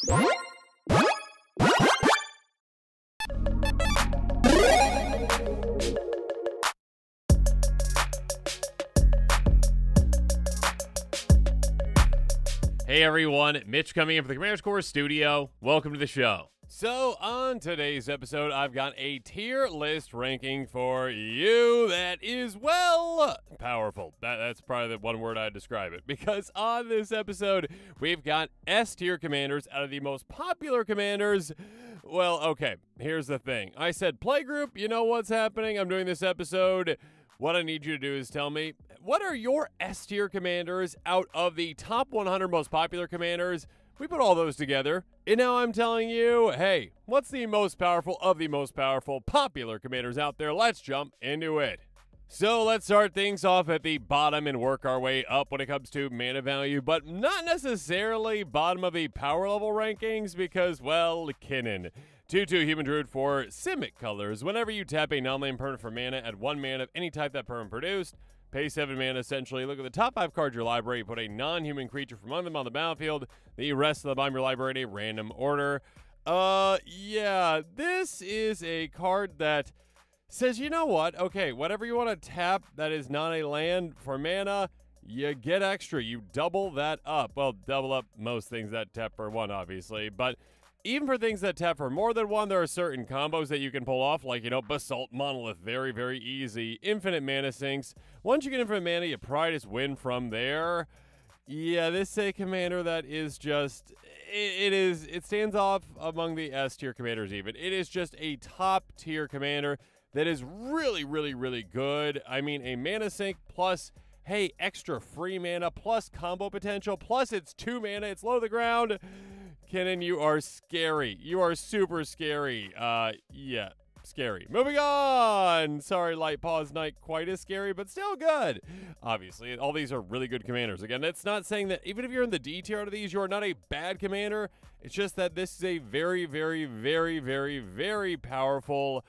Hey everyone, Mitch coming in from the Commander's Core studio. Welcome to the show. So on today's episode, I've got a tier list ranking for you that is, well, powerful. That's probably the one word I'd describe it. Because on this episode, we've got S tier commanders out of the most popular commanders. Well, okay, here's the thing. I said playgroup, you know what's happening? I'm doing this episode. What I need you to do is tell me, what are your S tier commanders out of the top 100 most popular commanders? We put all those together, and now I'm telling you, hey, what's the most powerful of the most powerful popular commanders out there? Let's jump into it. So let's start things off at the bottom and work our way up when it comes to mana value, but not necessarily bottom of the power level rankings because, well, Kinnan. 2/2 Human Druid for Simic colors. Whenever you tap a non-land permanent for mana, add 1 mana of any type that permanent produced. Pay 7 mana, essentially. Look at the top 5 cards of your library. Put a non-human creature from among them on the battlefield. The rest of the bottom of your library in a random order. Yeah, this is a card that says, you know what? Okay, whatever you want to tap that is not a land for mana, you get extra. You double that up. Well, double up most things that tap for 1, obviously, but even for things that tap for more than 1, there are certain combos that you can pull off, like, you know, Basalt Monolith, very, very easy. Infinite Mana Sinks. Once you get infinite mana, you probably just win from there. Yeah, this is a commander that is just, it stands off among the S tier commanders even. It is just a top tier commander that is really, really, really good. I mean, a mana sink plus, hey, extra free mana plus combo potential plus it's 2 mana, it's low to the ground. Kinnan, you are scary. You are super scary. Yeah, scary. Moving on. Sorry, Light Paw's not quite as scary, but still good. Obviously, all these are really good commanders. Again, it's not saying that even if you're in the D tier out of these, you are not a bad commander. It's just that this is a very, very, very, very, very powerful,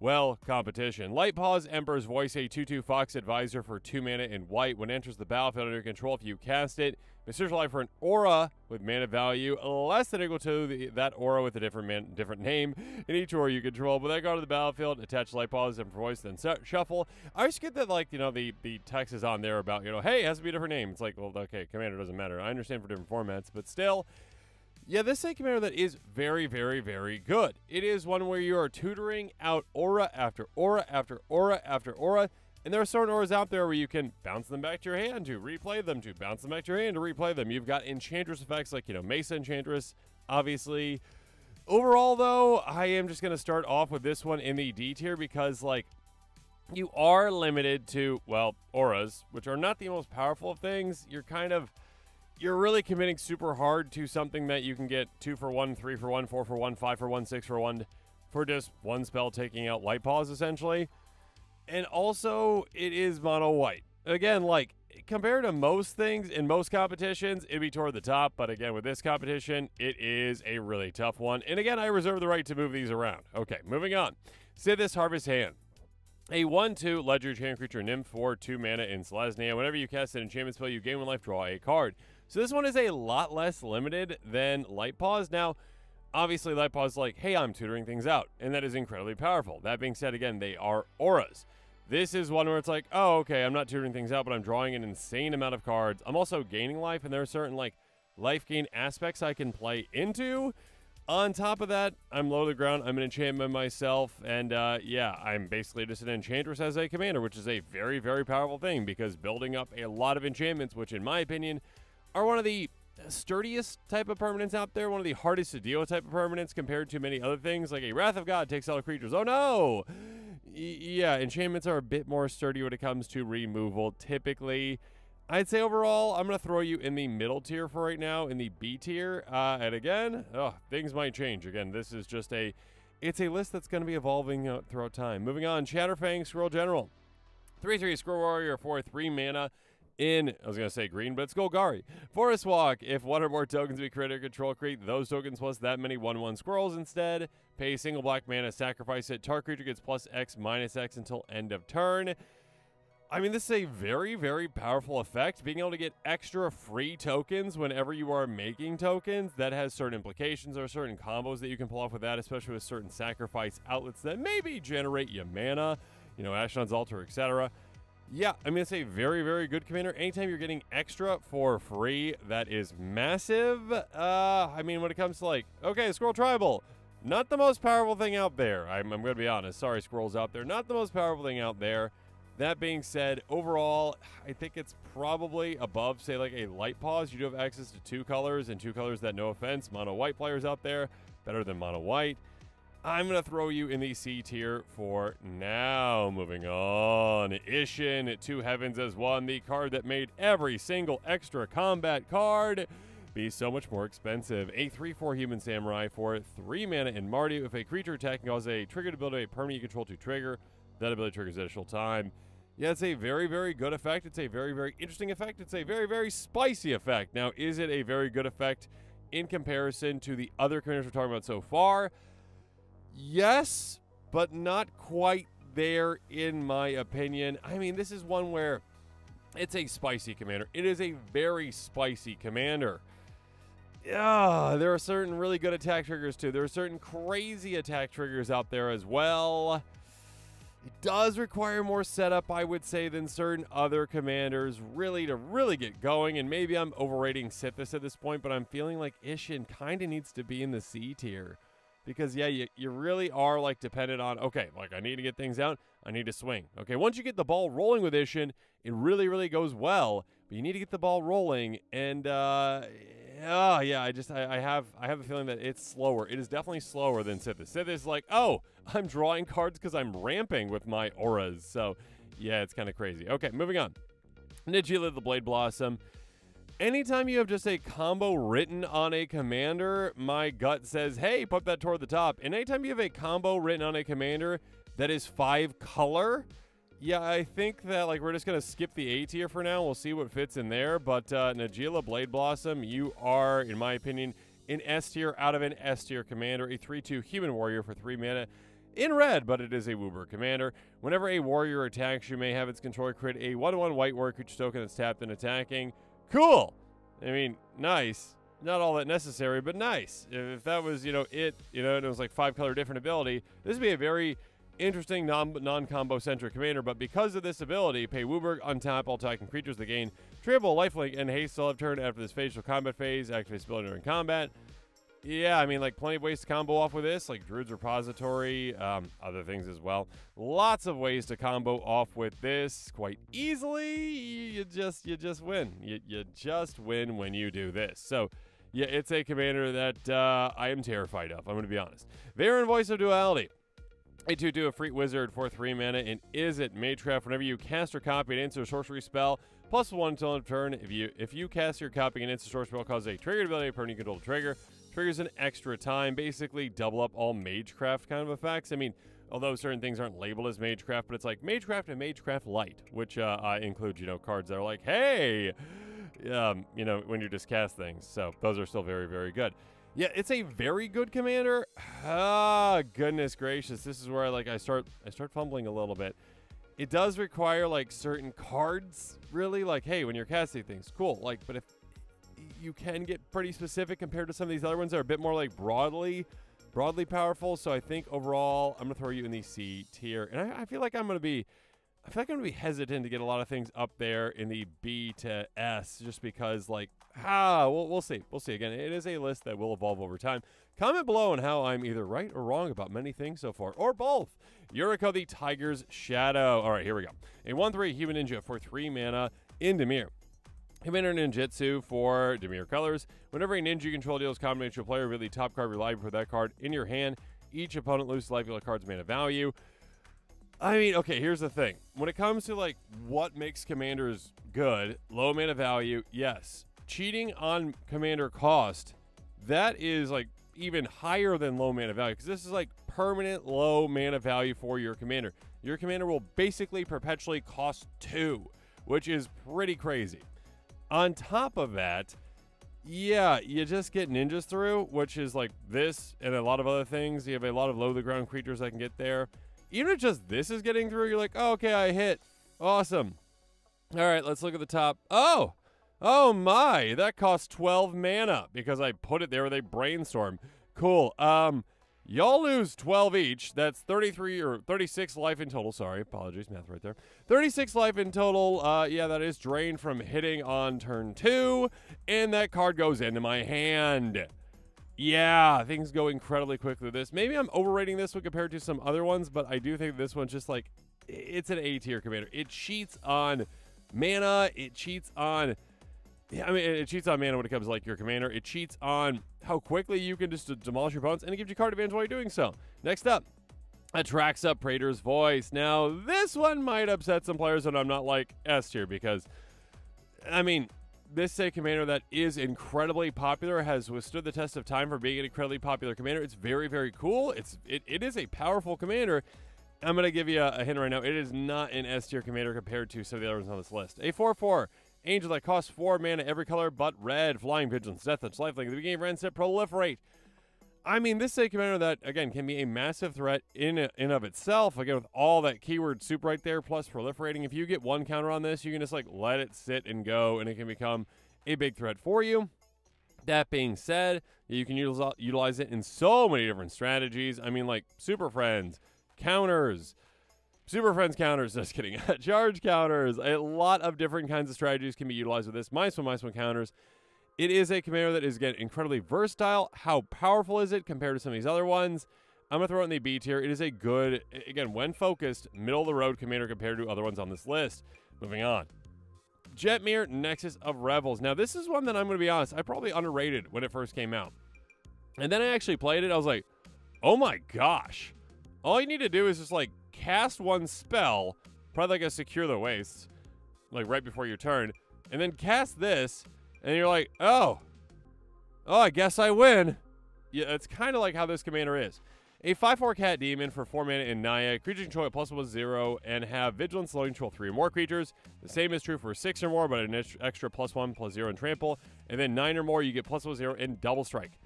well, competition. Light Paw's Emperor's Voice, a 2/2 Fox Advisor for 2 mana in white. When it enters the battlefield under your control, if you cast it, Mysterious Life for an aura with mana value less than or equal to that aura with a different name in each aura you control. When they go to the battlefield, attach Light Paw's Emperor's Voice, then shuffle. I just get that, like, you know, the text is on there about, you know, hey, it has to be a different name. It's like, well, okay, commander doesn't matter. I understand for different formats, but still. Yeah, this is a commander that is very, very, very good. It is one where you are tutoring out aura after aura after aura after aura, and there are certain auras out there where you can bounce them back to your hand to replay them, to bounce them back to your hand to replay them. You've got Enchantress effects like, you know, Mesa Enchantress, obviously. Overall, though, I am just going to start off with this one in the D tier because, like, you are limited to, well, auras, which are not the most powerful of things. You're really committing super hard to something that you can get 2 for 1, 3 for 1, 4 for 1, 5 for 1, 6 for 1 for just one spell taking out Light Paws, essentially. And also, it is mono white. Again, like, compared to most things in most competitions, it'd be toward the top. But again, with this competition, it is a really tough one. And again, I reserve the right to move these around. Okay, moving on. Sithis Harvest Hand. A 1/2 Ledger Enchantment Creature Nymph for 2 mana in Selesnya. Whenever you cast an enchantment spell, you gain 1 life, draw a card. So this one is a lot less limited than Light Paws. Now, obviously, Light Paws is like, hey, I'm tutoring things out, and that is incredibly powerful. That being said, again, they are auras. This is one where it's like, oh, okay, I'm not tutoring things out, but I'm drawing an insane amount of cards. I'm also gaining life, and there are certain, like, life gain aspects I can play into. On top of that, I'm low to the ground. I'm an enchantment myself, and yeah, I'm basically just an enchantress as a commander, which is a very, very powerful thing because building up a lot of enchantments, which in my opinion are one of the sturdiest type of permanents out there, one of the hardest to deal with type of permanents compared to many other things, like a Wrath of God takes all creatures. Oh no! Yeah, enchantments are a bit more sturdy when it comes to removal, typically. I'd say overall, I'm going to throw you in the middle tier for right now, in the B tier. And again, things might change. Again, this is just it's a list that's going to be evolving throughout time. Moving on, Chatterfang Squirrel General. 3/3 Squirrel Warrior for 3 mana in, I was going to say green, but it's Golgari. Forest Walk. If 1 or more tokens be created or control, create those tokens plus that many 1/1 squirrels instead. Pay single black mana, sacrifice it. Target creature gets +X/-X until end of turn. I mean, this is a very, very powerful effect. Being able to get extra free tokens whenever you are making tokens, that has certain implications. There are certain combos that you can pull off with that, especially with certain sacrifice outlets that maybe generate you mana, you know, Ashnod's Altar, etc. Yeah, I mean, it's a very, very good commander. Anytime you're getting extra for free, that is massive. I mean, when it comes to like, okay, Squirrel Tribal, not the most powerful thing out there. I'm going to be honest. Sorry, squirrels out there. Not the most powerful thing out there. That being said, overall, I think it's probably above, say, like a Light Paws. You do have access to 2 colors, and 2 colors that, no offense, mono white players out there, better than mono white. I'm going to throw you in the C tier for now. Moving on. Ishin, 2 Heavens as 1, the card that made every single extra combat card be so much more expensive. A 3/4 Human Samurai for 3 mana in Mardu. If a creature attacking causes a triggered ability, a permanent you control to trigger, that ability triggers additional time. Yeah, it's a very, very good effect. It's a very, very interesting effect. It's a very, very spicy effect. Now, is it a very good effect in comparison to the other commanders we're talking about so far? Yes, but not quite there in my opinion. I mean, this is one where it's a spicy commander. It is a very spicy commander. Yeah, there are certain really good attack triggers too. There are certain crazy attack triggers out there as well. It does require more setup, I would say, than certain other commanders to really get going. And maybe I'm overrating Sithis at this point, but I'm feeling like Ishin kind of needs to be in the C tier. Because, yeah, you really are, like, dependent on, okay, like, I need to get things out. I need to swing. Okay, once you get the ball rolling with Ishin, it really, really goes well. But you need to get the ball rolling. And, yeah, I have a feeling that it's slower. It is definitely slower than Sithis. Sithis is like, oh, I'm drawing cards because I'm ramping with my auras. So, yeah, it's kind of crazy. Okay, moving on. Nigila the Blade Blossom. Anytime you have just a combo written on a commander, my gut says, hey, put that toward the top. And anytime you have a combo written on a commander that is 5 color, yeah, I think that, like, we're just going to skip the A tier for now. We'll see what fits in there. But Nigila Blade Blossom, you are, in my opinion, an S tier out of an S tier commander, a 3/2 human warrior for 3 mana in red, but it is a Woober commander. Whenever a warrior attacks, you may have its controller create a 1/1 white warrior creature token that's tapped and attacking. Cool. I mean, nice. Not all that necessary, but nice. If that was, and it was like 5 color different ability, this would be a very interesting non-combo centric commander. But because of this ability, pay Wooburg, untap all attacking creatures that gain triple lifelink and haste till turn after this facial combat phase. Activate this ability during combat. Yeah, I mean, like, plenty of ways to combo off with this, like Druid's Repository, other things as well. Lots of ways to combo off with this quite easily. You just win. You just win when you do this. So, yeah, it's a commander that I am terrified of, I'm going to be honest. Varen, Voice of Duality. A 2/2 a free wizard for 3 mana, and is it Magecraft? Whenever you cast or copy an instant or sorcery spell, +1 until end of turn. If you cast or copy an instant or sorcery spell, causes a triggered ability, permanent you control to trigger. Triggers an extra time, basically double up all Magecraft kind of effects. I mean, although certain things aren't labeled as Magecraft, but it's like Magecraft and Magecraft Lite, which include, cards that are like, hey, when you just cast things. So those are still very, very good. Yeah, it's a very good commander. Ah, goodness gracious. This is where I start fumbling a little bit. It does require, like, certain cards, really, like, hey, when you're casting things, cool. Like, but if you can get pretty specific compared to some of these other ones that are a bit more, like, broadly powerful. So I think overall, I'm gonna throw you in the C tier, and I feel like I'm gonna be hesitant to get a lot of things up there in the B to S, just because, like, we'll see. We'll see. Again, it is a list that will evolve over time. Comment below on how I'm either right or wrong about many things so far, or both. Yuriko the Tiger's Shadow. All right, here we go. A 1/3 human ninja for 3 mana in Dimir. Commander Ninjutsu for Dimir colors. Whenever a ninja you control deals combination to a player, really top card, rely for that card in your hand. Each opponent loses life equal to card's mana value. I mean, okay, here's the thing. When it comes to, like, what makes commanders good, low mana value, yes. Cheating on commander cost, that is, like, even higher than low mana value, because this is, like, permanent low mana value for your commander. Your commander will basically perpetually cost 2, which is pretty crazy. On top of that, yeah, you just get ninjas through, which is like this and a lot of other things. You have a lot of low-to-the-ground creatures that can get there. Even if just this is getting through, you're like, oh, okay, I hit. Awesome. All right, let's look at the top. Oh my, that costs 12 mana because I put it there with a brainstorm. Cool. Y'all lose 12 each. That's 33 or 36 life in total. Sorry, apologies, math right there. 36 life in total. Yeah, that is drained from hitting on turn 2, and that card goes into my hand. Yeah, things go incredibly quickly with this. Maybe I'm overrating this one compared to some other ones, but I do think this one's just like, it's an A tier commander. It cheats on mana. It cheats on... Yeah, I mean, it cheats on mana when it comes to, like, your commander. It cheats on how quickly you can just demolish your opponents, and it gives you card advantage while you're doing so. Next up, attracts up Praetor's Voice. Now, this one might upset some players, and I'm not like S tier because, I mean, this is a commander that is incredibly popular, has withstood the test of time for being an incredibly popular commander. It's very, very cool. It is a powerful commander. I'm going to give you a hint right now. It is not an S tier commander compared to some of the others on this list. A 4/4. Angel that costs 4 mana every color but red. Flying, Vigilance, Death Touch, Lifelink. The beginning of Rancid, Proliferate. I mean, this is a commander that, again, can be a massive threat in of itself. Again, with all that keyword soup right there, plus proliferating. If you get one counter on this, you can just, like, let it sit and go, and it can become a big threat for you. That being said, you can utilize it in so many different strategies. I mean, like, Super Friends, counters, Super Friends counters, just kidding. Charge counters. A lot of different kinds of strategies can be utilized with this. -1/-1 counters. It is a commander that is, again, incredibly versatile. How powerful is it compared to some of these other ones? I'm going to throw it in the B tier. It is a good, again, when focused, middle-of-the-road commander compared to other ones on this list. Moving on. Jetmir, Nexus of Revels. Now, this is one that I'm going to be honest, I probably underrated when it first came out. And then I actually played it. I was like, oh my gosh. All you need to do is just, like, cast one spell, probably like a Secure the Wastes, like right before your turn, and then cast this, and you're like, oh, I guess I win. Yeah, it's kind of like how this commander is. A 5/4 cat demon for 4 mana in Naya. Creature control at +1/+0 and have vigilance, loading control 3 or more creatures. The same is true for 6 or more, but an extra +1/+0 and trample. And then 9 or more, you get +1/+0 and double strike.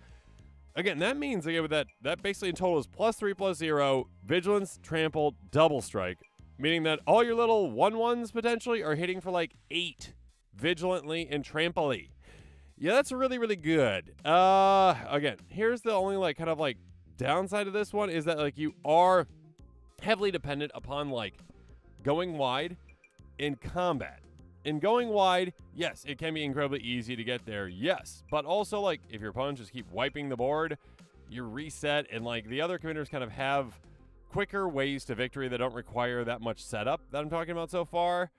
Again, that means, again, with that basically in total is +3/+0, vigilance, trample, double strike, meaning that all your little 1/1s potentially are hitting for like 8 vigilantly and tramply. Yeah, that's really, really good. Again, here's the only like kind of like downside of this one is that like you are heavily dependent upon like going wide in combat. In going wide, yes, it can be incredibly easy to get there, yes. But also, like, if your opponents just keep wiping the board, you reset, and, like, the other commanders kind of have quicker ways to victory that don't require that much setup that I'm talking about so far.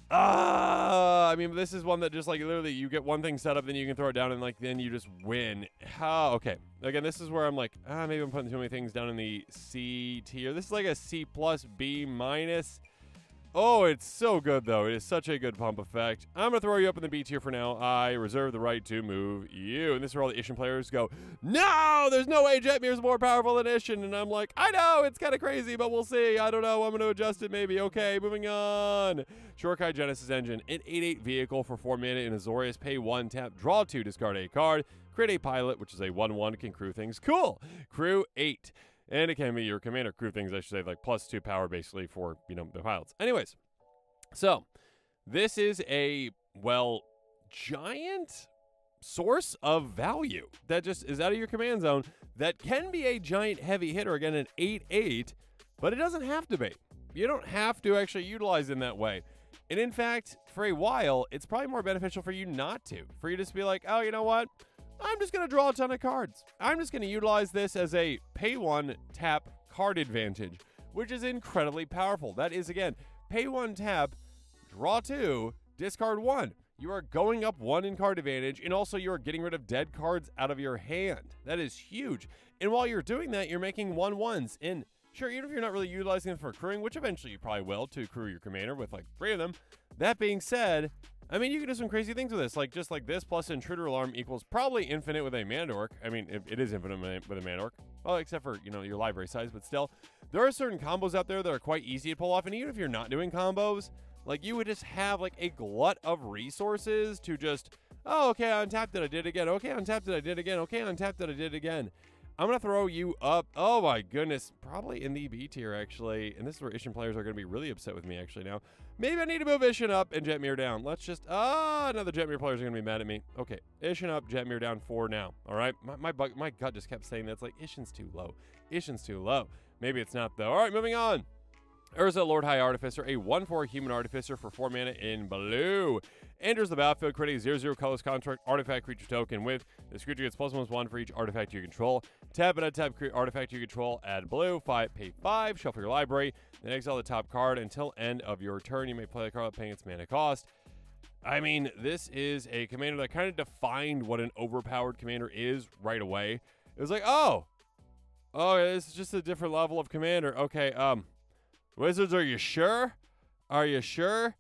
I mean, this is one that just, like, literally you get one thing set up, then you can throw it down, and, like, then you just win. Okay. Again, this is where I'm like, maybe I'm putting too many things down in the C tier. This is like a C+, B-. Oh, it's so good, though. It is such a good pump effect. I'm going to throw you up in the B tier for now. I reserve the right to move you. And this is where all the Ishin players go, no, there's no way Jetmir is more powerful than Ishin. And I'm like, I know, it's kind of crazy, but we'll see. I don't know. I'm going to adjust it maybe. Okay, moving on. Shorkai Genesis Engine. An 8/8 vehicle for 4 mana in Azorius. Pay 1, tap, draw 2, discard a card. Create a pilot, which is a 1/1, can crew things. Cool. Crew 8. And it can be your commander crew things, I should say, like +2 power basically for, you know, the pilots. Anyways, so this is a, well, giant source of value that just is out of your command zone that can be a giant heavy hitter, again, an 8/8, but it doesn't have to be. You don't have to actually utilize it in that way. And in fact, for a while, it's probably more beneficial for you not to. For you to just be like, oh, you know what? I'm just going to draw a ton of cards. I'm just going to utilize this as a pay 1, tap, card advantage, which is incredibly powerful. That is, again, pay 1, tap, draw 2, discard 1. You are going up 1 in card advantage, and also you are getting rid of dead cards out of your hand. That is huge. And while you're doing that, you're making 1/1s. And sure, even if you're not really utilizing them for crewing, which eventually you probably will to crew your commander with like 3 of them. That being said, I mean, you can do some crazy things with this, like just like this plus Intruder Alarm equals probably infinite with a Mana Dork. I mean, it is infinite with a Mana Dork. Well, except for, you know, your library size, but still. There are certain combos out there that are quite easy to pull off, and even if you're not doing combos, like you would just have like a glut of resources to just, oh, okay, I untapped it, I did it again. Okay, I untapped it, I did it again. Okay, I untapped it, I did it again. I'm going to throw you up, oh my goodness, probably in the B tier, actually. And this is where Ishin players are going to be really upset with me, actually, now. Maybe I need to move Ishin up and Jetmir down. Let's just, another Jetmir players are going to be mad at me. Okay, Ishin up, Jetmir down 4 now. All right, my gut just kept saying that's like, Ishin's too low. Ishin's too low. Maybe it's not, though. All right, moving on. Urza, Lord High Artificer, a 1/4 human artificer for 4 mana in blue. Enters the battlefield, create a 0/0 colorless construct artifact creature token with this creature gets +1/+1 for each artifact you control. Tap and untap artifact you control, add blue, pay 5, shuffle your library, then exile the top card until end of your turn. You may play the card without paying its mana cost. I mean, this is a commander that kind of defined what an overpowered commander is right away. It was like, oh, this is just a different level of commander. Okay, Wizards, are you sure? Are you sure?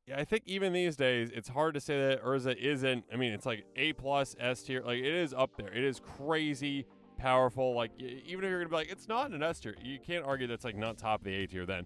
Yeah, I think even these days, it's hard to say that Urza isn't, I mean, it's like A+, S tier. Like, it is up there. It is crazy powerful. Like, even if you're going to be like, it's not an S tier, you can't argue that's, like, not top of the A tier then.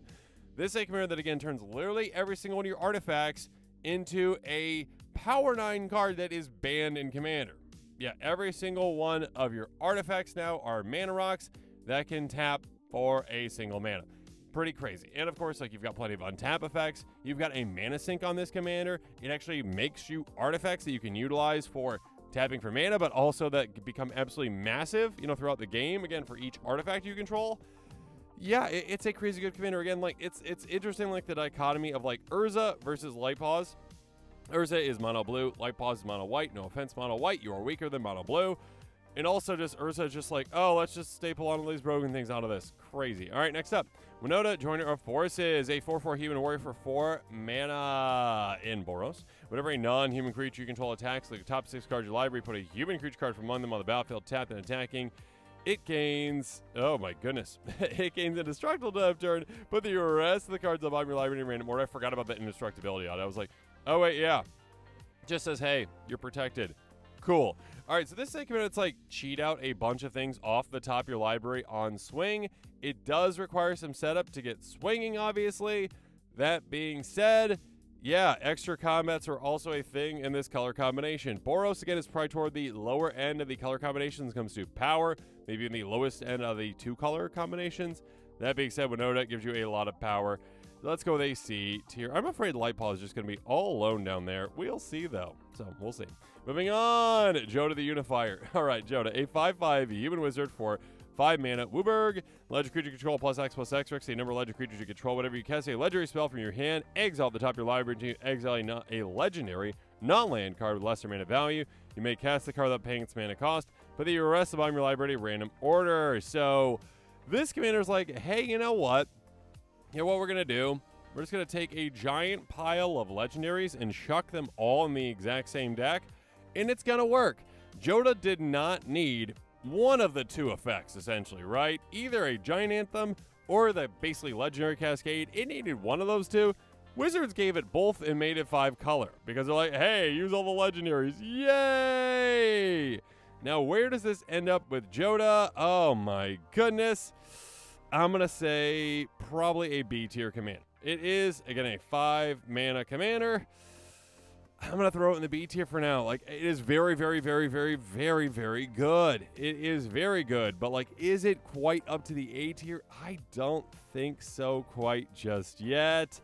This is a commander that, again, turns literally every single one of your artifacts into a Power 9 card that is banned in Commander. Yeah, every single one of your artifacts now are mana rocks that can tap for a single mana. Pretty crazy. And of course, like, you've got plenty of untap effects. You've got a mana sink on this commander. It actually makes you artifacts that you can utilize for tapping for mana, but also that become absolutely massive, you know, throughout the game, again, for each artifact you control. Yeah, it's a crazy good commander. Again, like, it's interesting, like, the dichotomy of, like, Urza versus Lightpaws. Urza is mono blue, Lightpaws is mono white. No offense, mono white, you are weaker than mono blue. And also just Urza is just like, oh, let's just staple all of these broken things out of this. Crazy. All right, next up, Winota, Joiner of Forces, a 4/4 human warrior for 4 mana in Boros. Whenever a non-human creature you control attacks, like the top 6 cards of your library, put a human creature card from among them on the battlefield, tapped and attacking. It gains, oh my goodness, it gains indestructible to turn. Put the rest of the cards up on your library in random order. I forgot about the indestructibility on it. I was like, oh wait, yeah. Just says, hey, you're protected. Cool. All right, so this is a commander that's like cheat out a bunch of things off the top of your library on swing. It does require some setup to get swinging, obviously. That being said, yeah, extra combats are also a thing in this color combination. Boros, again, is probably toward the lower end of the color combinations when it comes to power, maybe in the lowest end of the 2-color combinations. That being said, Winota gives you a lot of power. Let's go with a C tier. I'm afraid Lightpaw is just going to be all alone down there. We'll see, though. So, we'll see. Moving on. Joda the Unifier. All right, Joda, a 5/5 human wizard for 5 mana. Wooburg. Legendary creature control +X/+X. A number of legendary creatures you control. Whenever you cast a legendary spell from your hand, exile at the top of your library until you exile a legendary non-land card with lesser mana value. You may cast the card without paying its mana cost, but then you rest the bottom of your library in random order. So, this commander's like, hey, you know what? Here, what we're going to do, we're just going to take a giant pile of legendaries and chuck them all in the exact same deck, and it's going to work. Joda did not need one of the 2 effects, essentially, right? Either a giant anthem or the basically legendary cascade. It needed one of those 2. Wizards gave it both and made it 5-color because they're like, hey, use all the legendaries. Yay! Now, where does this end up with Joda? Oh, my goodness. I'm going to say probably a B tier commander. It is, again, a 5-mana commander. I'm going to throw it in the B tier for now. Like, it is very, very, very, very, very, very good. It is very good. But, like, is it quite up to the A tier? I don't think so quite just yet.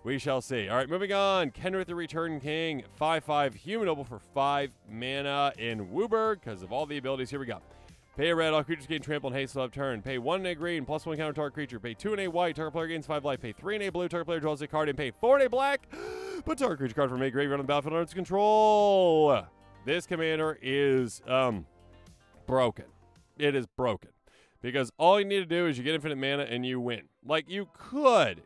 We shall see. All right, moving on. Kenrith the Return King, 5/5 human noble for 5 mana in Wooburg because of all the abilities. Here we go. Pay a red, all creatures gain trample and haste till turn. Pay 1 and a green, +1 counter target creature. Pay 2 and a white, target player gains 5 life. Pay 3 and a blue, target player draws a card. And pay 4 and a black, put target creature card from a graveyard on the battlefield under its control. This commander is broken. It is broken. Because all you need to do is you get infinite mana and you win. Like, you could.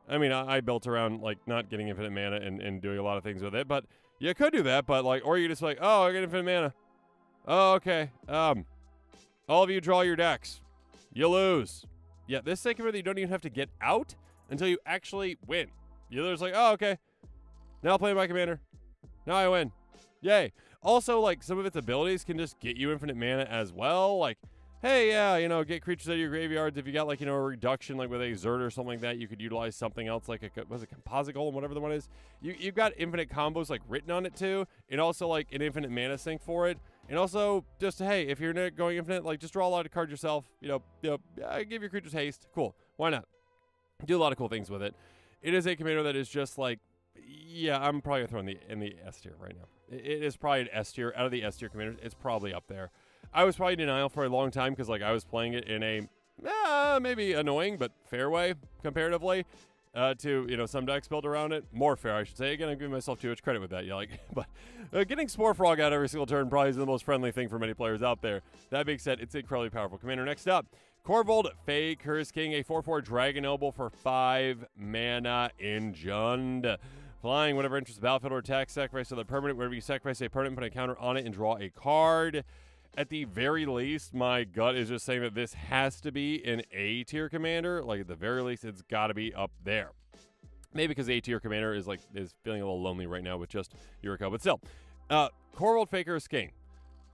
I mean, I built around, like, not getting infinite mana and doing a lot of things with it. But you could do that, but, like, or you just like, oh, I get infinite mana. Oh, okay. All of you draw your decks. You lose. Yeah, this second commander you don't even have to get out until you actually win. You're just like, oh, okay. Now I'll play my commander. Now I win. Yay. Also, like, some of its abilities can just get you infinite mana as well. Like, hey, yeah, you know, get creatures out of your graveyards. If you got, like, you know, a reduction, like with a Zerd or something like that, you could utilize something else, like was it Composite Golem, whatever the one is. You've got infinite combos, like, written on it, too. And also, like, an infinite mana sink for it. And also, just, hey, if you're not going infinite, like, just draw a lot of cards yourself. Give your creatures haste. Cool. Why not? Do a lot of cool things with it. It is a commander that is just like, yeah, I'm probably throwing in the S tier right now. It is probably an S tier. Out of the S tier commanders, it's probably up there. I was probably in denial for a long time because like I was playing it in a maybe annoying but fair way comparatively to, you know, some decks built around it. More fair, I should say. Again, I'm giving myself too much credit with that. Yeah, like, but getting Spore Frog out every single turn probably is the most friendly thing for many players out there. That being said, it's an incredibly powerful commander. Next up, Corvold Fey Curse King, a 4/4 Dragon Noble for 5 mana in Jund. Flying, whenever enters the battlefield or attack, sacrifice another permanent. Whenever you sacrifice a permanent, put a counter on it and draw a card. At the very least, my gut is just saying that this has to be an A-tier commander. Like, at the very least, it's got to be up there. Maybe because A-tier commander is feeling a little lonely right now with just Yuriko. But still, Corvold Fey Curse King.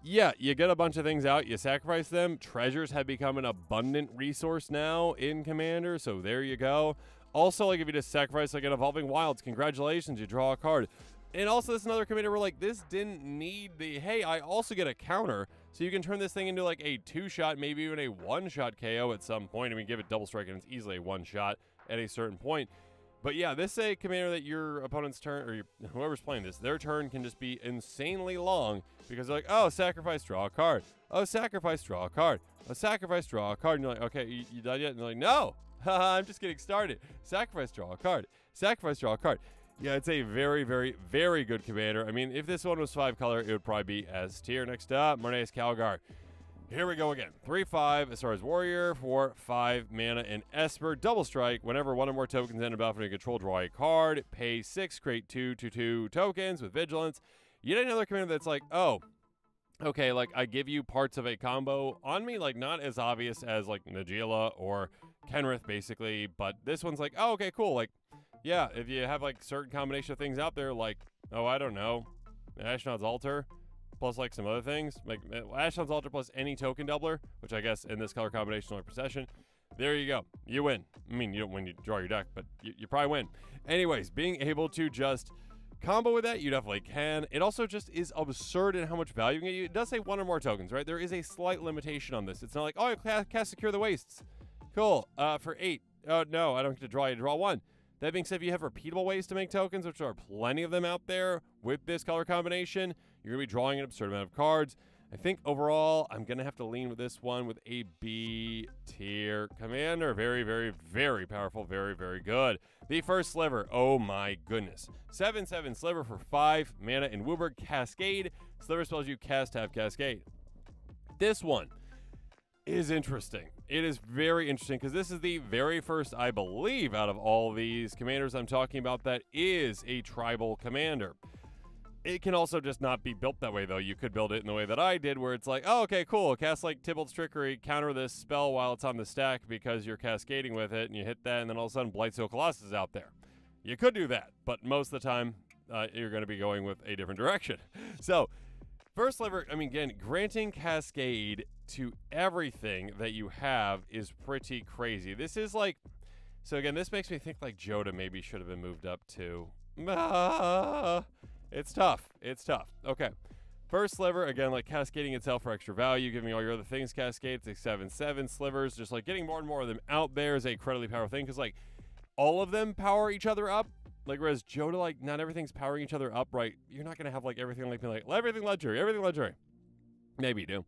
Yeah, you get a bunch of things out, you sacrifice them. Treasures have become an abundant resource now in Commander, so there you go. Also, like, if you just sacrifice like an Evolving Wilds, congratulations, you draw a card. And also, this is another commander where, like, this didn't need the, hey, I also get a counter, so you can turn this thing into, like, a 2-shot, maybe even a 1-shot KO at some point. I mean, give it double strike, and it's easily a 1-shot at a certain point. But yeah, this is a commander that your opponent's turn, or whoever's playing this, their turn can just be insanely long, because they're like, oh, sacrifice, draw a card. Oh, sacrifice, draw a card. Oh, sacrifice, draw a card. And you're like, okay, you done yet? And they're like, no, I'm just getting started. Sacrifice, draw a card. Sacrifice, draw a card. Yeah, it's a very, very, very good commander. I mean, if this one was 5-color, it would probably be S tier. Next up, Marneus Calgar. Here we go again. 3/5 Astar's Warrior for 5 mana and Esper. Double strike. Whenever one or more tokens enter battlefield and control, draw a card. Pay 6, create 2/2 tokens with Vigilance. Yet another commander that's like, oh, okay, like, I give you parts of a combo on me, like, not as obvious as, like, Najeela or Kenrith, basically, but this one's like, oh, okay, cool, like, yeah, if you have, like, certain combination of things out there, like, oh, I don't know, Ashnod's Altar, plus, like, some other things, like, Ashnod's Altar plus any token doubler, which I guess in this color combination or procession, there you go, you win. I mean, you don't win, you draw your deck, but you probably win. Anyways, being able to just combo with that, you definitely can. It also just is absurd in how much value you can get. It does say 1 or more tokens, right? There is a slight limitation on this. It's not like, oh, I cast Secure the Wastes. Cool. For 8. Oh, no, I don't get to draw. You draw 1. That being said, if you have repeatable ways to make tokens, which are plenty of them out there with this color combination, you're going to be drawing an absurd amount of cards. I think overall, I'm going to have to lean with this one with a B tier commander. Very, very, very powerful. Very, very good. The first Sliver. Oh my goodness. 7/7 Sliver for 5 mana in Wooburg Cascade. Sliver spells you cast, have Cascade. This one is interesting. It is very interesting because this is the very first, I believe, out of all these commanders I'm talking about that is a tribal commander. It can also just not be built that way, though. You could build it in the way that I did, where it's like, oh, okay, cool. Cast, like, Tybalt's Trickery, counter this spell while it's on the stack because you're cascading with it, and you hit that, and then all of a sudden Blightsteel Colossus is out there. You could do that, but most of the time, you're going to be going with a different direction. So, first Sliver, I mean, again, granting Cascade to everything that you have is pretty crazy. This is like, so again, this makes me think like Joda maybe should have been moved up to. It's tough. It's tough. Okay. First Sliver, again, like cascading itself for extra value, giving all your other things cascade. It's like 7/7 slivers. Just like getting more and more of them out there is a incredibly powerful thing because like all of them power each other up. Like whereas Joda, like not everything's powering each other up, right? You're not gonna have like everything like everything legendary, everything legendary. Maybe you do.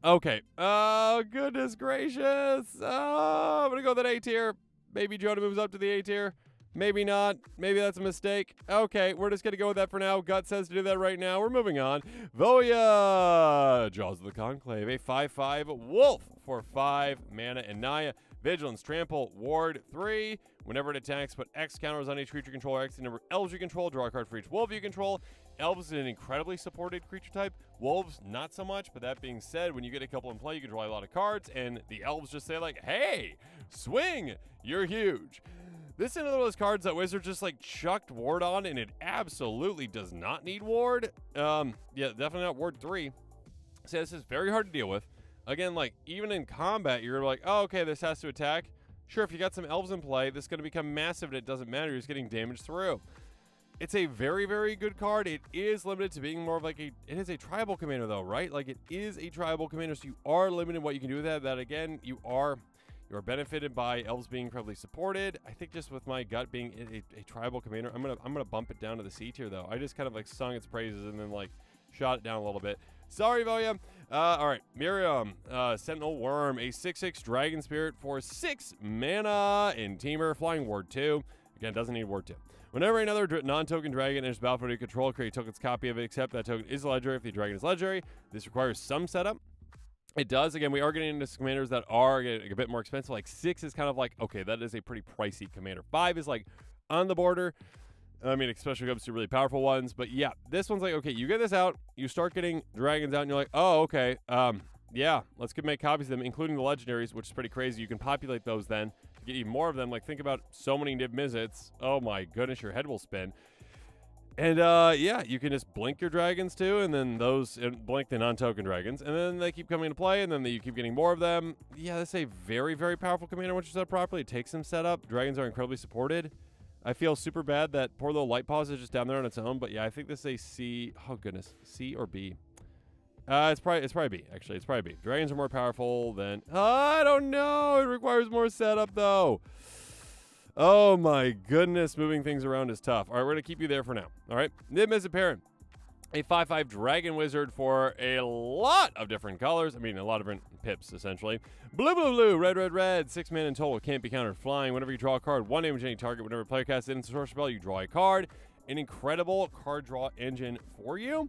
Okay. Oh goodness gracious. Oh, I'm gonna go with that A tier. Maybe Joda moves up to the A tier. Maybe not. Maybe that's a mistake. Okay, we're just going to go with that for now. Gut says to do that right now. We're moving on. Voya! Jaws of the Conclave. A 5/5 wolf for 5 mana and Naya. Vigilance, Trample, Ward 3. Whenever it attacks, put X counters on each creature controller, X the number of elves you control. Draw a card for each wolf you control. Elves is an incredibly supported creature type. Wolves, not so much. But that being said, when you get a couple in play, you can draw a lot of cards. And the elves just say like, hey, swing! You're huge. This is another one of those cards that Wizard just like chucked Ward on, and it absolutely does not need Ward. Yeah, definitely not Ward 3. So this is very hard to deal with. Again, like even in combat, you're like, oh, okay, this has to attack. Sure, if you got some elves in play, this is going to become massive, and it doesn't matter. You're just getting damage through. It's a very, very good card. It is limited to being more of like it is a tribal commander though, right? Like it is a tribal commander, so you are limited what you can do with that. That again, you You are benefited by elves being incredibly supported. I think just with my gut being a tribal commander, I'm gonna bump it down to the C tier though. I just kind of like sung its praises and then like shot it down a little bit. Sorry, Voya. All right, Miriam, Sentinel Worm, a 6/6 Dragon Spirit for 6 mana in Teamer, flying Ward 2. Again, doesn't need Ward 2. Whenever another non-token dragon enters battlefield you control, create a token's copy of it, except that token is legendary if the dragon is legendary. This requires some setup. It does. Again, we are getting into commanders that are getting a bit more expensive. Like 6 is kind of like, okay, that is a pretty pricey commander. 5 is like on the border. I mean, especially comes to really powerful ones. But yeah, this one's like, okay, you get this out, you start getting dragons out, and you're like, oh, okay, yeah, let's make copies of them, including the legendaries, which is pretty crazy. You can populate those then to get even more of them. Like, think about so many Niv Mizzets. Oh my goodness, your head will spin. And yeah, you can just blink your dragons too, and then blink the non-token dragons, and then they keep coming into play, and then you keep getting more of them. Yeah, that's a very, very powerful commander once you set up properly. It takes some setup. Dragons are incredibly supported. I feel super bad that poor little Light Paws is just down there on its own, but yeah, I think this is a C. Oh goodness, C or B? It's probably B, actually. It's probably B. Dragons are more powerful than... I don't know. It requires more setup, though. Oh, my goodness. Moving things around is tough. All right, we're going to keep you there for now. All right. Niv Mizzet Parent. A 5/5 Dragon Wizard for a lot of different colors. I mean, a lot of different pips, essentially. Blue, blue, blue. Red, red, red. 6 mana in total. Can't be countered. Flying. Whenever you draw a card, 1 damage any target. Whenever a player casts it into Sorcerer Spell, you draw a card. An incredible card draw engine for you.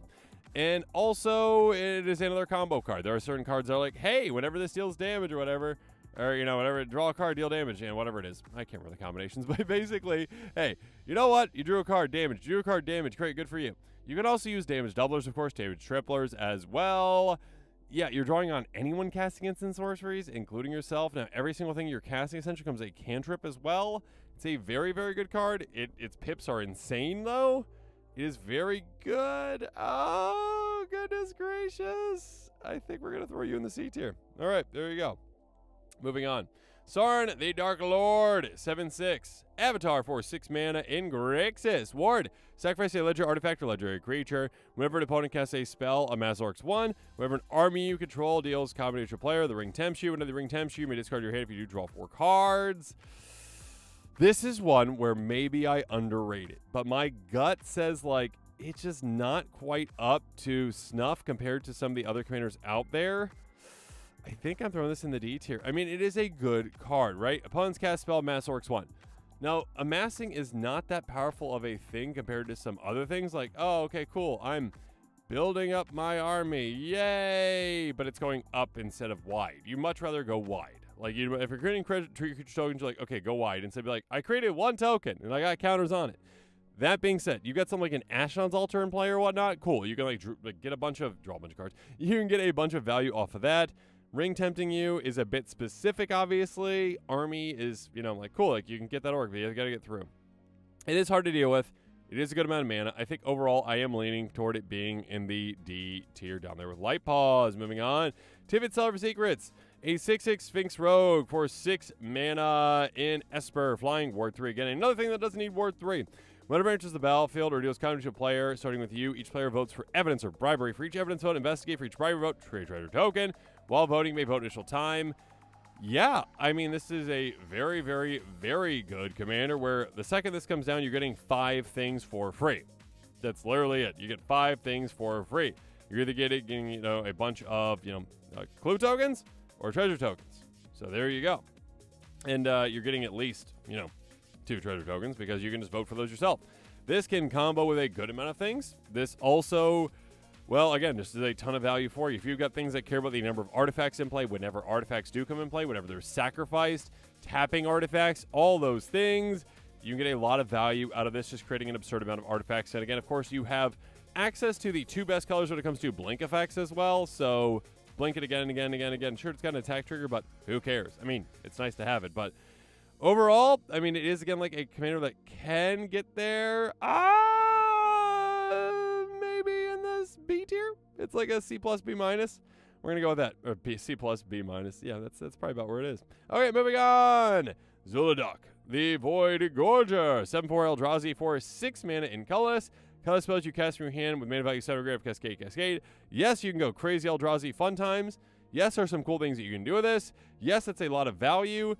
And also, it is another combo card. There are certain cards that are like, hey, whenever this deals damage or whatever, or, you know, whenever draw a card, deal damage, and whatever it is. I can't remember the combinations, but basically, hey, you know what? You drew a card, damage. You drew a card, damage. Great, good for you. You can also use damage doublers, of course, damage triplers as well. Yeah, you're drawing on anyone casting instant sorceries, including yourself. Now, every single thing you're casting essentially becomes a cantrip as well. It's a very, very good card. Its pips are insane, though. It is very good. Oh, goodness gracious. I think we're going to throw you in the C tier. All right, there you go. Moving on. Sarn, the Dark Lord, 7/6. Avatar for 6 mana in Grixis. Ward, sacrifice a legendary artifact or legendary creature. Whenever an opponent casts a spell, amass Orcs 1. Whenever an army you control deals combination to player, the ring tempts you. Whenever the ring tempts you, you may discard your hand if you do draw 4 cards. This is one where maybe I underrate it, but my gut says, like, it's just not quite up to snuff compared to some of the other commanders out there. I think I'm throwing this in the D tier. I mean, it is a good card, right? Opponents cast spell, amass Orcs 1. Now, amassing is not that powerful of a thing compared to some other things, like, oh, okay, cool, I'm building up my army, yay! But it's going up instead of wide. You much rather go wide. Like, you, if you're creating creature tokens, you're like, okay, go wide. Instead of be like, I created 1 token, and I got counters on it. That being said, you got something like an Ashnod's Altar in play or whatnot, cool. You can, like get a bunch of, draw a bunch of cards. You can get a bunch of value off of that. Ring tempting you is a bit specific, obviously. Army is, you know, like, cool. Like, you can get that orc, but you got to get through. It is hard to deal with. It is a good amount of mana. I think overall, I am leaning toward it being in the D tier down there with Light Paws. Moving on. Tivit Seller for Secrets. A 6/6 Sphinx Rogue for 6 mana in Esper. Flying Ward 3. Again, another thing that doesn't need Ward 3. Whenever it enters the battlefield or deals counter to a player, starting with you, each player votes for evidence or bribery. For each evidence vote, investigate. For each bribery vote, trade treasure token. While voting, may vote initial time. Yeah, I mean, this is a very, very, very good commander where the second this comes down, you're getting 5 things for free. That's literally it. You get 5 things for free. You're either getting, you know, a bunch of, you know, clue tokens or treasure tokens. So there you go. And you're getting at least, you know, 2 treasure tokens because you can just vote for those yourself. This can combo with a good amount of things. This also, well, again, this is a ton of value for you. If you've got things that care about the number of artifacts in play, whenever artifacts do come in play, whenever they're sacrificed, tapping artifacts, all those things, you can get a lot of value out of this, just creating an absurd amount of artifacts. And again, of course, you have access to the 2 best colors when it comes to blink effects as well. So blink it again and again and again and again. Sure, it's got an attack trigger, but who cares? I mean, it's nice to have it, but overall, I mean, it is, again, like a commander that can get there. Maybe in this B tier. It's like a C plus B minus. We're going to go with that. Or C plus B minus. Yeah, that's probably about where it is. Okay, moving on. Zul'Aduk, the Void Gorger. 7/4 Eldrazi for 6 mana in colorless. Color spells you cast from your hand with mana value 7 or greater, Cascade. Yes, you can go crazy Eldrazi fun times. Yes, there's some cool things that you can do with this. Yes, it's a lot of value.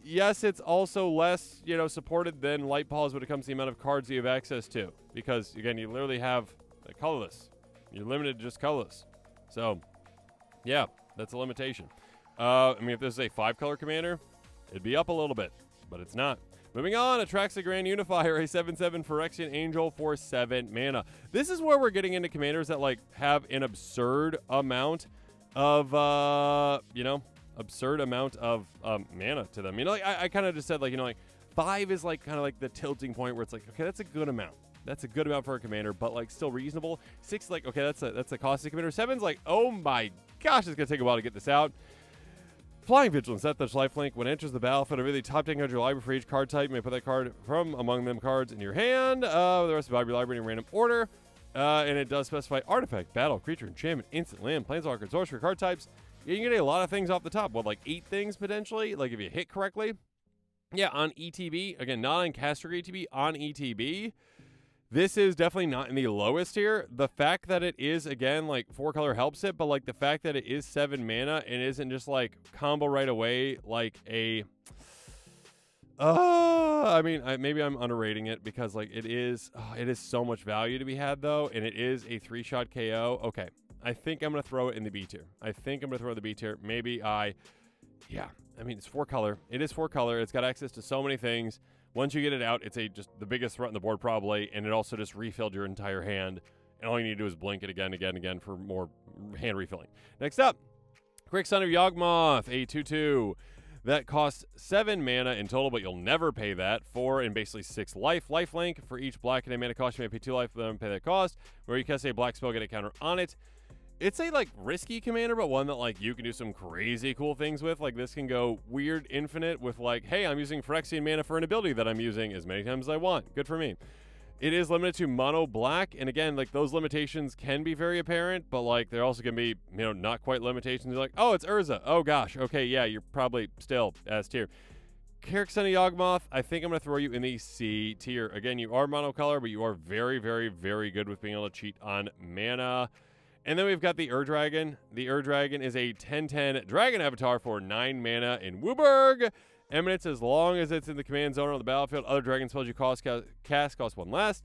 Yes, it's also less, you know, supported than Light Pause when it comes to the amount of cards you have access to. Because, again, you literally have a colorless. You're limited to just colorless. So, yeah, that's a limitation. I mean, if this is a 5-color commander, it'd be up a little bit, but it's not. Moving on, Atraxa Grand Unifier, a 7/7 Phyrexian Angel for 7 mana. This is where we're getting into commanders that, like, have an absurd amount of, you know, mana to them. You know, like, I kind of just said, like, you know, like, 5 is, like, kind of like the tilting point where it's like, okay, that's a good amount. That's a good amount for a commander, but, like, still reasonable. 6, like, okay, that's a costly commander. 7's like, oh my gosh, it's going to take a while to get this out. Flying Vigilance, that touch lifelink. When it enters the battlefield, a really top 10 card your library for each card type. You may put that card from among them cards in your hand. The rest of your library in random order. And it does specify artifact, battle, creature, enchantment, instant, land, planeswalker, sorcerer card types. You can get a lot of things off the top. What, like 8 things potentially? Like if you hit correctly. Yeah, on ETB. Again, not on caster ETB, on ETB. This is definitely not in the lowest here. The fact that it is, again, like 4-color helps it, but like the fact that it is 7 mana and isn't just like combo right away like a... I mean, maybe I'm underrating it because like it is so much value to be had though, and it is a 3-shot KO. Okay, I think I'm going to throw it in the B tier. Yeah, I mean, it's 4-color. It is 4-color. It's got access to so many things. Once you get it out, it's just the biggest threat on the board probably, and it also just refilled your entire hand. And all you need to do is blink it again for more hand refilling. Next up, Quick Son of Yawgmoth, a 2/2. That costs 7 mana in total, but you'll never pay that. 4 and basically 6 life. Lifelink, for each black and a mana cost, you may pay 2 life, then pay that cost. Where you cast a black spell, get a counter on it. It's a, like, risky commander, but one that, like, you can do some crazy cool things with. Like, this can go weird infinite with, like, hey, I'm using Phyrexian mana for an ability that I'm using as many times as I want. Good for me. It is limited to mono black, and again, like, those limitations can be very apparent, but, like, there also can be, you know, not quite limitations. You're like, oh, it's Urza. Oh, gosh. Okay, yeah, you're probably still S tier. Quick Son of Yawgmoth, I think I'm going to throw you in the C tier. Again, you are monocolor, but you are very, very, very good with being able to cheat on mana. And then we've got the Ur-Dragon. The Ur-Dragon is a 10/10 dragon avatar for 9 mana in Wooburg. Eminence, as long as it's in the command zone or on the battlefield. Other dragon spells you cast cost 1 less.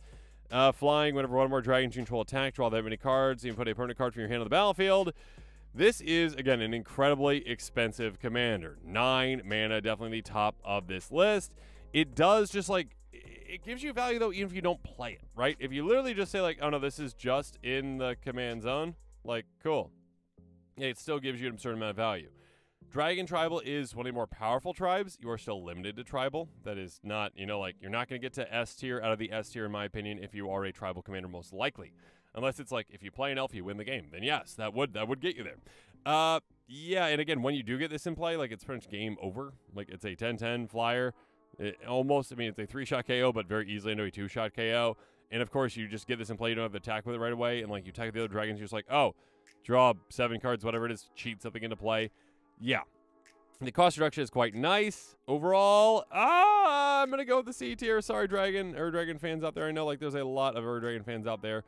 Flying, whenever one more dragons you control attack, draw that many cards. You can put a permanent card from your hand on the battlefield. This is, again, an incredibly expensive commander. 9 mana, definitely the top of this list. It does just, like, it gives you value, though, even if you don't play it, right? If you literally just say, like, oh, no, this is just in the command zone, like, cool. Yeah, it still gives you an absurd amount of value. Dragon Tribal is one of the more powerful tribes. You are still limited to Tribal. That is not, you know, like, you're not going to get to S tier out of the S tier, in my opinion, if you are a Tribal commander, most likely. Unless it's like, if you play an elf, you win the game. Then yes, that would get you there. Yeah, and again, when you do get this in play, like, it's pretty much game over. Like, it's a 10/10 flyer. Almost, I mean, it's a 3-shot KO, but very easily into a 2-shot KO. And, of course, you just get this in play. You don't have to attack with it right away. And, like, you attack the other dragons, you're just like, oh, draw 7 cards, whatever it is, cheat something into play. Yeah. The cost reduction is quite nice. Overall, I'm going to go with the C tier. Sorry, Ur-Dragon fans out there. I know, like, there's a lot of Ur-Dragon fans out there.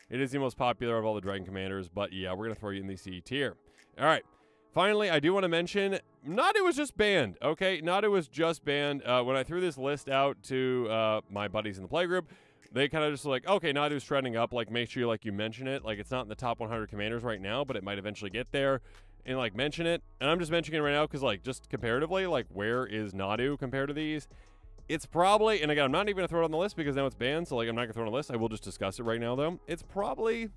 It is the most popular of all the Dragon commanders. But, yeah, we're going to throw you in the C tier. All right. Finally, I do want to mention, Nadu was just banned, okay? Nadu was just banned. When I threw this list out to my buddies in the playgroup, they kind of just like, okay, Nadu's trending up. Like, make sure you mention it. Like, it's not in the top 100 commanders right now, but it might eventually get there. And, like, mention it. And I'm just mentioning it right now because, like, just comparatively, like, where is Nadu compared to these? It's probably, and again, I'm not even going to throw it on the list because now it's banned, so, like, I'm not going to throw it on the list. I will just discuss it right now, though. It's probably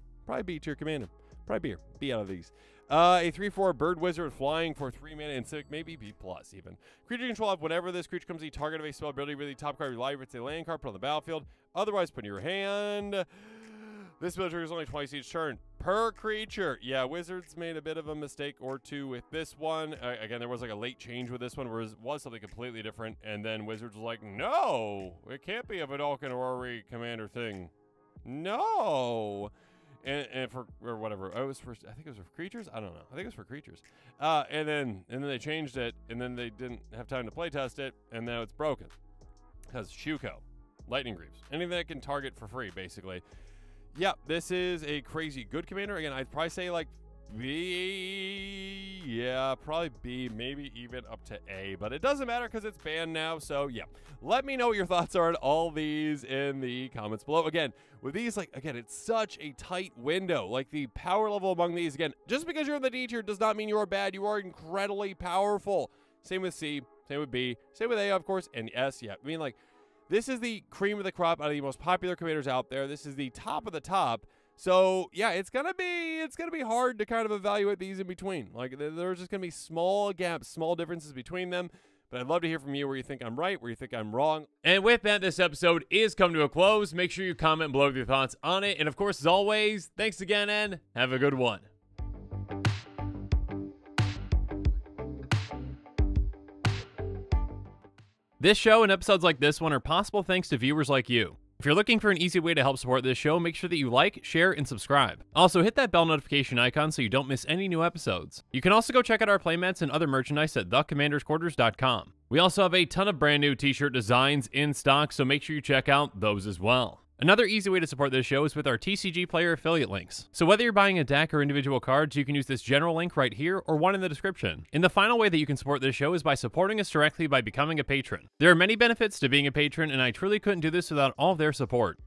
B tier commander. Probably B out of these. A 3/4 bird wizard flying for 3 mana and 6, maybe B+ even. Creature control of whenever this creature comes the target of a spell ability, really top card of your library, it's a land card put on the battlefield. Otherwise, put in your hand. This spell triggers only twice each turn per creature. Yeah, Wizards made a bit of a mistake or two with this one. Again, there was like a late change with this one where it was something completely different, and then Wizards was like, no, it can't be a Vidalcan Orrery commander thing. No. And for or whatever, I think it was for creatures. I don't know. I think it was for creatures. And then they changed it, and then they didn't have time to play test it, and now it's broken because Shuko, Lightning Greaves, anything that can target for free, basically. Yeah, this is a crazy good commander. Again, I'd probably say like B Yeah, probably B, maybe even up to A, but it doesn't matter because it's banned now. So yeah, let me know what your thoughts are on all these in the comments below. Again, with these, like, again, it's such a tight window. Like, the power level among these, again, just because you're in the D tier does not mean you are bad. You are incredibly powerful. Same with C, same with B, same with A, of course, and S. Yeah, I mean, like, this is the cream of the crop out of the most popular commanders out there. This is the top of the top. So yeah, it's gonna be hard to kind of evaluate these in between. Like, there's just gonna be small gaps, small differences between them. But I'd love to hear from you where you think I'm right, where you think I'm wrong. And with that, this episode is coming to a close. Make sure you comment below with your thoughts on it. And of course, as always, thanks again and have a good one. This show and episodes like this one are possible thanks to viewers like you. If you're looking for an easy way to help support this show, make sure that you like, share, and subscribe. Also, hit that bell notification icon so you don't miss any new episodes. You can also go check out our playmats and other merchandise at thecommandersquarters.com. We also have a ton of brand new t-shirt designs in stock, so make sure you check out those as well. Another easy way to support this show is with our TCG Player affiliate links. So whether you're buying a deck or individual cards, you can use this general link right here or one in the description. And the final way that you can support this show is by supporting us directly by becoming a patron. There are many benefits to being a patron, and I truly couldn't do this without all of their support.